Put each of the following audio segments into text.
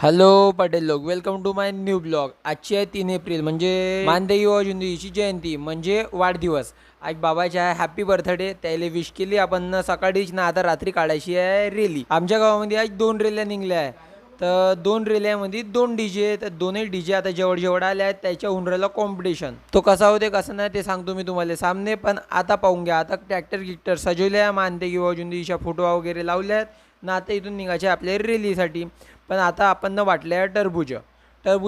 Hello Patel लोक, welcome to my new blog. आजची आहे 3 एप्रिल, म्हणजे मानदेवी वाजुंदीची जयंती म्हणजे वाढदिवस। आज बाबाची आहे हॅपी बर्थडे, त्याला विश केली आपण सकाळीच ना। आता रात्री काढायची आहे रेली। आमच्या गावामध्ये आज 2 रेल्या निघल्या आहे, तर 2 रेल्यामध्ये 2 डीजे, तर दोन्ही डीजे आता जेवढ जेवढ आले आहेत त्याच्या होऊन राहिला कॉम्पिटिशन। तो कसा होते कसं नाही ते सांगतो मी तुम्हाला सामने, पण आता पाहून घ्या। आता ट्रॅक्टर गिक्टर सजवल्या, मानदेवी वाजुंदीच्या फोटो वगैरे लावल्यात ना। आता इथून निघायचे आपल्या रेलीसाठी। पण आता आपण न वाटले टरबूज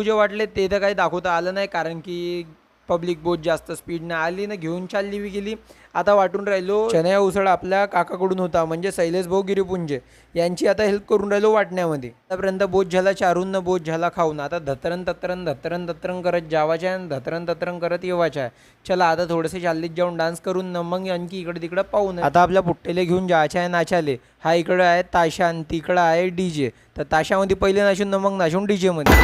वाटले, ते तर काही दाखवता आलं नाही, कारण की पब्लिक बहुत जास्त स्पीडने आली ना, घेऊन चालली बी गेली। आता वाटून राहिलो चण्या उसळ आपल्या काकाकडून होता, म्हणजे शैलेश भाऊ गिरीपुंजे यांची आता हेल्प करून राहिलो वाटण्यामध्ये। आतापर्यंत बोध झाला चारून न बोध झाला खाऊन, आता धतरन धतरन करत जावाच्या आणि धतरन करत येवाच्या आहे। चला आता थोडेसे चाललीत जाऊन डान्स करून न मग आणखी इकडे तिकडे पाहून आता आपल्या पुट्टेले घेऊन जायचे आहे नाचाले। हा इकडे आहे ताशा आणि तिकडं आहे डीजे। तर ताशामध्ये पहिले नाचून न मग नाचून डीजे मध्ये।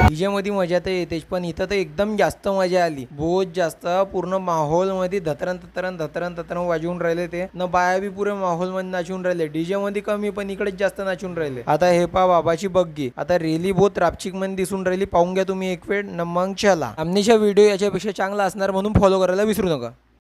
डीजे मध्ये मजा तर येतेच, पण इथं तर एकदम जास्त मजा आली, बहुत जास्त। पूर्ण माहोल मध्ये धतरन वाजवून राहिले ते न, बाया बी पुरे माहोल मध्ये नाचून राहिले। डीजे मध्ये कमी पण इकडेच जास्त नाचून राहिले। आता हे पा बाबाची बग्गी, आता रेली बहुत रापचिक मध्ये दिसून राहिली, पाहून घ्या तुम्ही एक वेळ न मग चला। आमनीच्या व्हिडिओ याच्यापेक्षा चांगला असणार म्हणून फॉलो करायला विसरू नका।